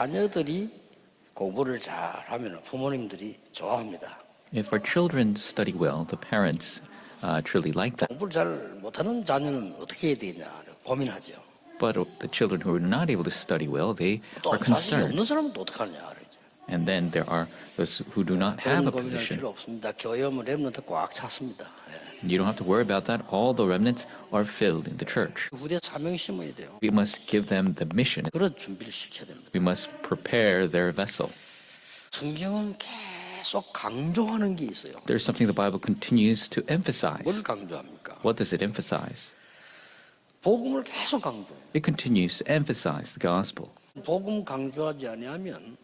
자녀들이 공부를 잘하면 부모님들이 좋아합니다. If our children study well, the parents truly like that. 공부를 잘 못하는 자녀는 어떻게 해야 되냐 고민하죠. But the children who are not able to study well, they 또 are 자식이 concerned. 없는 사람은 또 어떡하냐 그러죠. And then there are those who do not have 그런 a 고민할 position. 필요 없습니다. 교회 오면 랩런트 꽉 찼습니다. You don't have to worry about that. All the remnants are filled in the church. 후대 사명 심어야 돼요. We must give them the mission. 그런 준비를 시켜야 됩니다. We must prepare their vessel. 성경은 계속 강조하는 게 있어요. There's something the Bible continues to emphasize. 뭘 강조합니까? What does it emphasize? 복음을 계속 강조해요. It continues to emphasize the gospel. 복음 강조하지 아니하면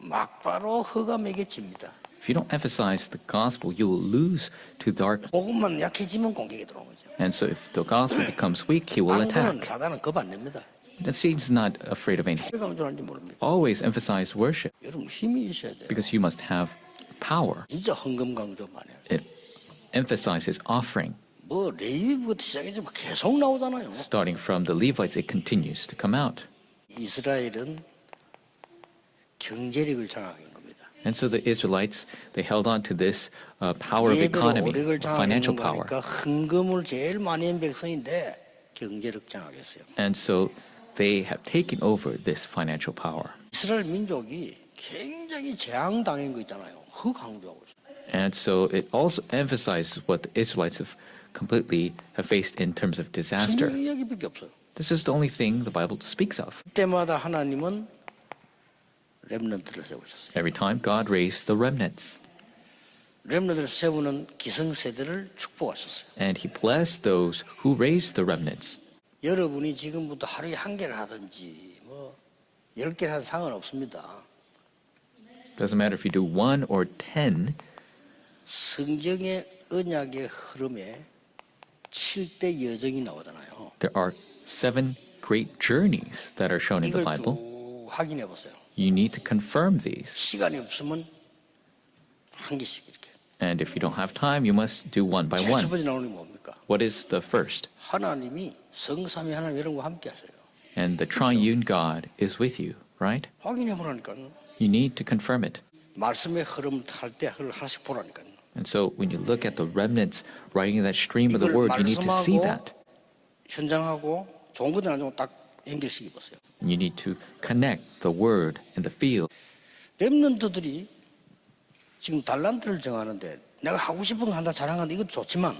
막바로 흑암에게 집니다. If you don't emphasize the gospel, you will lose to darkness. 복음만 약해지면 공격이 들어오는 거죠. And so if the gospel becomes weak, he will 방법은 attack. 사단은 겁 안 냅니다. The Satan's not afraid of anything. 왜 강조하는지 모릅니다. Always emphasize worship 여러분 힘이 있어야 돼요. because you must have power. 진짜 헌금 강조만 해요. It emphasizes offering. 뭐 레위부터 시작해서 계속 나오잖아요. Starting from the Levites, it continues to come out. 이스라엘은 경제력을 장악한 겁니다. And so the Israelites, they held on to this power of economy, 오력을 of 장악한 financial power. 거니까 헌금을 제일 많이 한 백성인데 경제력 장악했어요. And so they have taken over this financial power. 이스라엘 민족이 굉장히 재앙당한 거 있잖아요. 그 강조하고 있어요. And so it also emphasizes what the Israelites have faced in terms of disaster. 성경 이야기밖에 없어요. This is the only thing the Bible speaks of. 그때마다 하나님은 렘넌트를 세우셨어요. Every time God raised the remnants, 렘넌트를 세우는 기성세대를 축복하셨어요. and He blessed those who raised the remnants. 여러분이 지금부터 하루에 한 개를 하든지 뭐 10개를 하든 상관없습니다. Doesn't matter if you do 1 or 10. 성경의 언약의 흐름에 7대 여정이 나오잖아요. There are 7 great journeys that are shown in the 이걸 Bible. 쭉 확인해 보세요. You need to confirm these. 시간이 없으면 한 개씩 이렇게. And if you don't have time, you must do one by 제일 첫 one. 번째 나오는 게 뭡니까? What is the first? 하나님이 성삼위 하나님 여러분과 함께 하세요. And the triune God is with you, right? 확인해 보라니까요. You need to confirm it. 말씀의 흐름 탈 때 그걸 하나씩 보라니까요. And so when you look at the remnants riding that stream of the 이걸 word, you need to see 말씀하고 that. 현장하고 좋은 것들 안 좋은 딱 연결시켜 보세요. You need to connect the word and the field. 렘넌트들이 지금 달란트를 정하는데 내가 하고 싶은 거 한다 자랑하는데 이것도 좋지만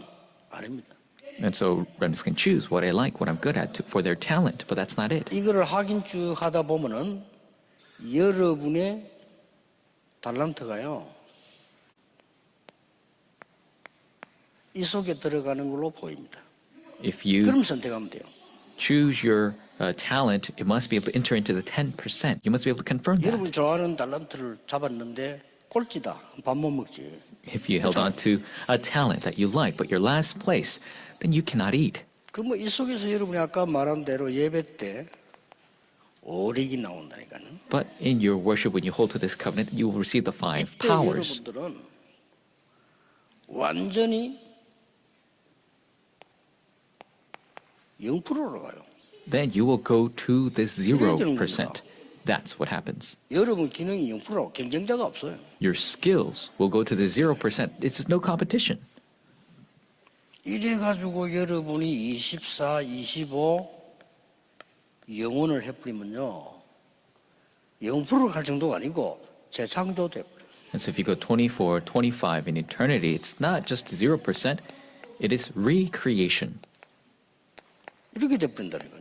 아닙니다. And so remnants can choose what I like, what I'm good at for their talent, but that's not it. 이거를 확인 쭉 하다 보면은 여러분의 달란트가요 이 속에 들어가는 걸로 보입니다. If you 그럼 선택하면 돼요. choose your talent, it must be able to enter into the 10%. You must be able to confirm that. 여러분이 좋아하는 달란트를 잡았는데 꼴찌다. 밥 못 먹지. If you held on to a talent that you like, but you're last place, then you cannot eat. 그럼 이 속에서 여러분이 아까 말한 대로 예배 때 오력이 나온다니까요. But in your worship, when you hold to this covenant, you will receive the 5 이때 powers. 여러분들은 완전히 0%로 가요. Then you will go to this 0%. 겁니다. That's what happens. 여러분 기능이 0%로 경쟁자가 없어요. Your skills will go to the 0%. It's no competition. 이래가지고 여러분이 24, 25 영혼을 해버리면요 0%로 갈 정도가 아니고 재창조돼. And so if you go 24, 25 in eternity, it's not just 0%, it is recreation. 이렇게 돼버린다니까요.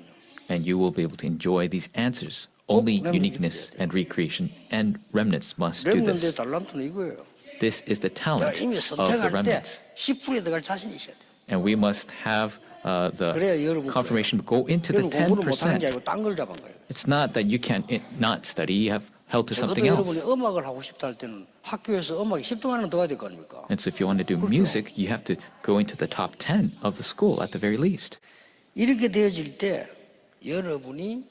And you will be able to enjoy these answers. Only remnants uniqueness 이렇게 돼야 and recreation and remnants must do 렘넌트의 this. 달란트는 이거예요. This is the 내가 talent 이미 of the 선택할 때 remnants. 10%에 들어갈 자신이 있어야 돼요. And we must have 그래야 the 여러분 confirmation to go into the 여러분 공부를 못하는 게 10%. 아니고 딴 걸 잡은 거예요. It's not that you can not study, you have held to 적어도 something 여러분이 else. 음악을 하고 싶다 할 때는 학교에서 음악이 10등 안에 들어가야 될 거 아닙니까? And so if you want to do 그렇죠. music, you have to go into the top 10 of the school at the very least. 이렇게 되어질 때 여러분이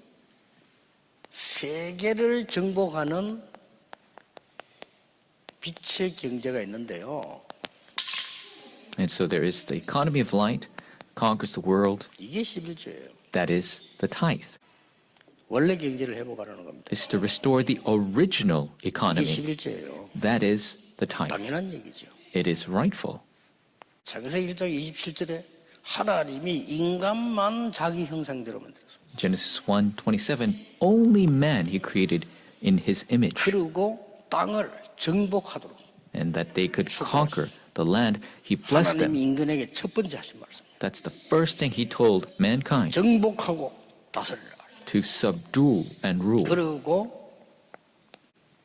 세계를 정복하는 빛의 경제가 있는데요. And so there is the economy of light, conquers the world, 이게 11조예요. that is the tithe. 원래 경제를 회복하라는 겁니다. is to restore the original 이게 economy. 11조예요. That is the tithe. 당연한 얘기죠. It is rightful. 창세기 1장 27절에 하나님이 인간만 자기 형상대로 만들었어요. Genesis 1:27, only man he created in his image, 그리고 땅을 정복하도록 and that they could conquer the land. He blessed them. 하나님이 인간에게 첫 번째 하신 말씀. That's the first thing he told mankind, 정복하고 다스리라. to subdue and rule. 그리고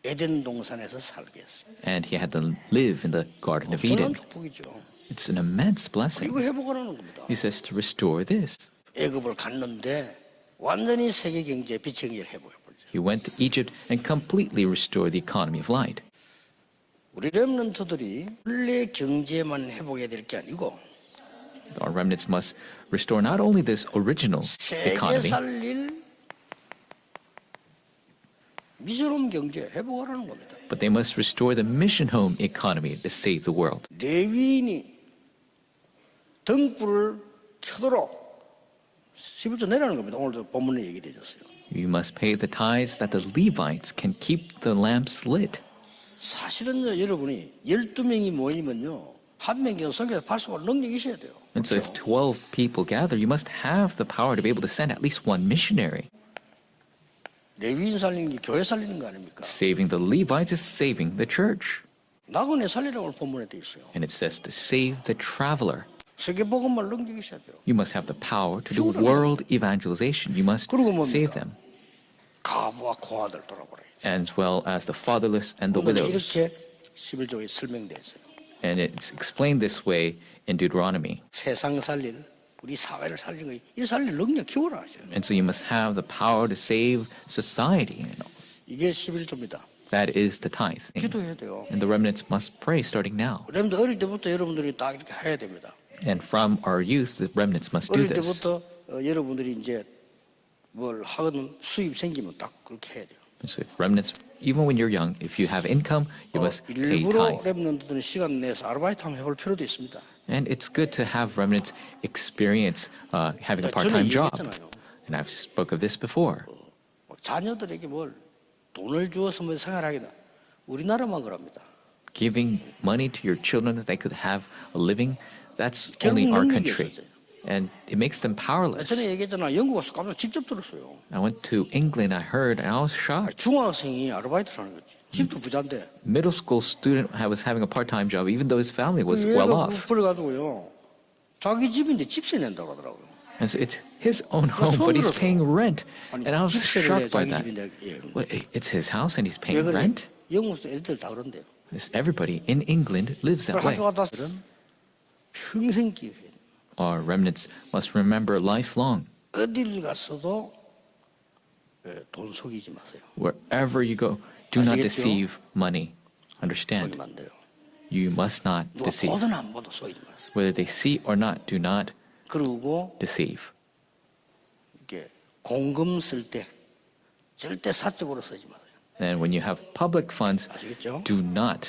에덴 동산에서 살게 했어요. And he had to live in the Garden of 엄청난 Eden. 축복이죠. It's an immense blessing. 이거 회복하라는 겁니다. He says to restore this. 애굽을 갔는데 완전히 세계 경제 빛의 경제를 회복해버리죠. He went to Egypt and completely restored the economy of light. 우리 렘넌트들이 원래 경제만 회복해야 될 게 아니고 Our remnants must restore not only this original 세계 economy, 살릴 미션홈 경제 회복하라는 겁니다. but they must restore the mission home economy to save the world. 레위인이 등불을 켜도록 11조 내라는 겁니다. 오늘도 본문에 얘기되었어요. You must pay the tithes that the Levites can keep the lamps lit. 사실은요, 여러분이 12명이 모이면요, 한 명이 성경에서 발송할 능력이 있어야 돼요. And so if 12 people gather, you must have the power to be able to send at least one missionary. 레위인 살리는 게 교회 살리는 거 아닙니까? Saving the Levites is saving the church. 나그네 살리라고 오늘 본문에 돼 있어요. And it says to save the traveler. 세계복음만 능력이 있어야 돼요. You must have the power to do world evangelization. You must 그리고 뭡니까? save them, 가부와 고아들 돌아보라. as well as the fatherless and the 오늘 widows. 이렇게 11조에 설명되어 있어요. And it's explained this way in Deuteronomy. 세상 살릴, 우리 사회를 살리는 거, 이 살릴 능력 키워라 하죠. And so you must have the power to save society. 이게 11조입니다. That is the tithe. 기도해야 돼요. And the remnants must pray starting now. 여러분들 어릴 때부터 여러분들이 딱 이렇게 해야 됩니다. And from our youth, the remnants must do 어릴 this. 때부터 여러분들이 이제 뭘 하거든 수입 생기면 딱 그렇게 해야 돼요. And so if remnants, even when you're young, if you have income, you must pay 일부러 tithe. 랩런트들은 시간 내서 아르바이트 한번 해볼 필요도 있습니다. And it's good to have remnants experience having a 전에 part-time job. 얘기했잖아요. And I've spoke of this before. 자녀들에게 뭘 돈을 주어서 뭐 생활하기다. 우리나라만 그럽니다. Giving money to your children that they could have a living, that's only 결국 our 능력이 country. 없어져요. And it makes them powerless. 전에 얘기했잖아. 영국 가서 깜짝 직접 들었어요. I went to England, I heard, and I was shocked. 중학생이 아르바이트를 하는 거지. 집도 부자인데. Middle school student was having a part-time job, even though his family was well 얘가 off. 그래가지고요. 자기 집인데 집세 낸다고 하더라고요. And so it's his own home, but he's paying rent. 아니, And I was 집세를 내 shocked by 자기 that. 집인데. 예. Well, it's his house and he's 왜 paying 그래? rent. 영국도 애들 다 그런데요. Everybody in England lives that way. 학교 갔다 왔으면 평생 기억해야 돼요. Our remnants must remember lifelong. 어디를 갔어도 돈 속이지 마세요. Wherever you go, do not 아시겠죠? deceive money. Understand, 속이면 안 돼요. you must not 누가 deceive. 보든 안 보든 속이지 마세요. Whether they see or not, do not 그리고 deceive. 이게 공금 쓸 때 절대 사적으로 쓰지 마세요. And when you have public funds, 아시겠죠? do not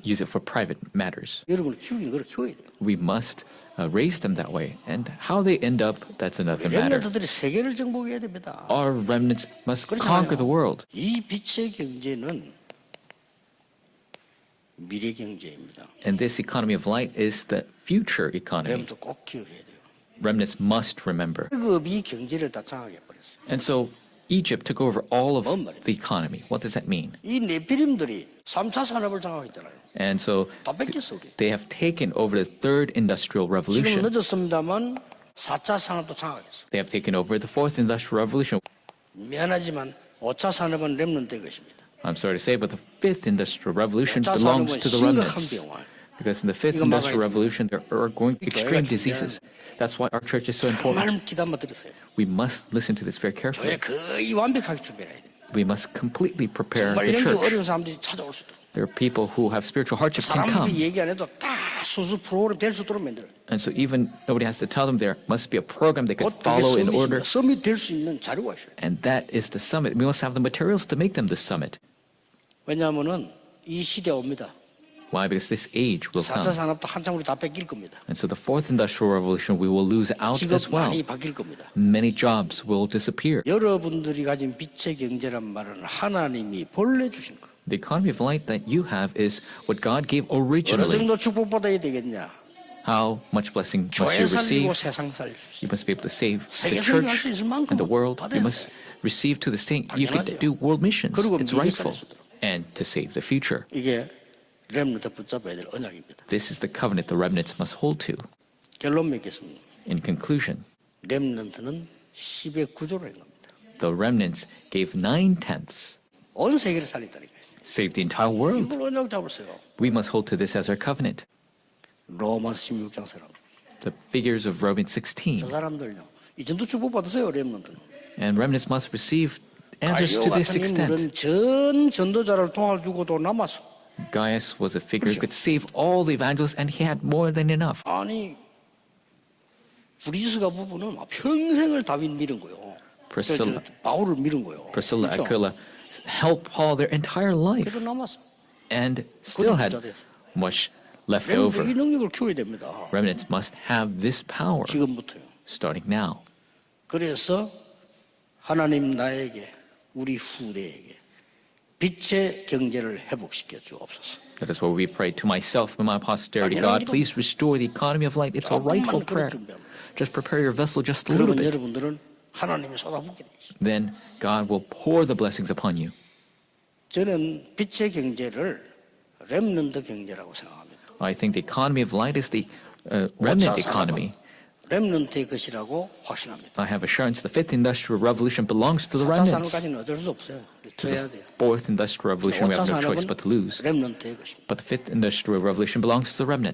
use it for private matters. 여러분을 키우기는 그렇게 키워야 돼요. We must raise them that way. And how they end up, that's another matter. 렘넌트들이 세계를 정복해야 됩니다. Our remnants must 그렇잖아요. conquer the world. 이 빛의 경제는 미래 경제입니다. And this economy of light is the future economy. 렘도 꼭 기억해야 돼요. Remnants must remember. 애굽이 경제를 다 장악해 버렸어요. And so Egypt took over all of 뭔 말이야? the economy. What does that mean? 이 네피림들이 3차 산업을 장악했잖아요. And so 다 뺏겼어 우리. they have taken over the third industrial 지금 revolution. 늦었습니다만 4차 산업도 장악했어. They have taken over the fourth industrial revolution. 미안하지만 5차 산업은 렘넌트의 것입니다. I'm sorry to say, but the fifth industrial revolution 5차 belongs 산업은 to the 심각한 remnants. 병화. Because in the fifth 이거 막아야 industrial 됩니다. revolution, there are going extreme 교회가 diseases. That's why our church is so important. 말 귀담아 들으세요. We must listen to this very 교회 carefully. 거의 완벽하게 준비해야 돼요. We must completely prepare 정말 the 영적 church. 어려운 사람들이 찾아올 수 있도록. There are people who have spiritual hardships can come. 사람들이 얘기 안 해도 다 순수 프로그램 될 수 있도록 만들어요. And so even nobody has to tell them there must be a program they could 곧 그게 follow in order. 서밋 될 수 있는 자료가 있어요. And that is the summit. We must have the materials to make them the summit. 왜냐하면은 이 시대 옵니다. Why? Because this age will 4차 come. 산업도 한참 우리 다 뺏길 겁니다. And so the fourth industrial revolution, we will lose out 직업 as well. 많이 바뀔 겁니다. Many jobs will disappear. 여러분들이 가진 빛의 경제란 말은 하나님이 본래 주신 거. The economy of light that you have is what God gave 어느 originally. 정도 축복받아야 되겠냐? How much blessing must 교회 you 살리고 receive? 세상 살릴 수 있어요. You must be able to save the 세계 church 살릴 수 있을 만큼 and the world. 받아야 You must receive to the state. You can 당연하죠. do world missions. 그리고 It's 미래 rightful. 살릴 수도. And to save the future. 이게 렘넌트 붙잡아야 될 언약입니다. This is the covenant the remnants must hold to. 결론 맺겠습니다. In conclusion, 렘넌트는 10의 구조를 한 겁니다. the remnants gave 9/10, 온 세계를 살린다니까요. saved the entire world. 이걸 언약 잡으세요. We must hold to this as our covenant. 로마서 16장 사람. The figures of Romans 16. 저 사람들요. 이 정도 축복 받으세요, 렘넌트는. And remnants must receive answers 가이오 to this 같은 extent. 인물은 전 전도자를 도와주고도 남았어. Gaius was a figure who 그렇죠. could save all the evangelists, and he had more than enough. 아니 브리스가 부부는 막 평생을 다윗 밀은 거요. Priscilla. 바울을 밀은 거요. Priscilla, 그렇죠? Aquila helped Paul their entire life 그래도 남았어. and still had much left over. 렘넌트 이 능력을 키워야 됩니다. Remnants must have this power 지금부터요. starting now. 그래서 하나님 나에게 우리 후대에게 빛의 경제를 회복시켜 주옵소서. That is what we pray to myself and my posterity. 당연한 God, 기도. please restore the economy of light. It's a rightful 조금만 prayer. 그릇 준비하면 돼요. Just prepare your vessel just a little 그러면 bit. 여러분들은 하나님이 쏟아붓게 돼 있어요. Then God will pour the blessings upon you. 저는 빛의 경제를 렘넌트 경제라고 생각합니다. I think the economy of light is the remnant 5차 economy. 산업은 렘넌트의 것이라고 확신합니다. I have assurance the fifth industrial revolution belongs to the 4차 remnants. 산업까지는 어쩔 수 없어요. 져야 돼요. Fourth industrial revolution, we 5차 have no choice 산업은 but to lose. 렘넌트의 것입니다. But the fifth industrial revolution belongs to the remnant.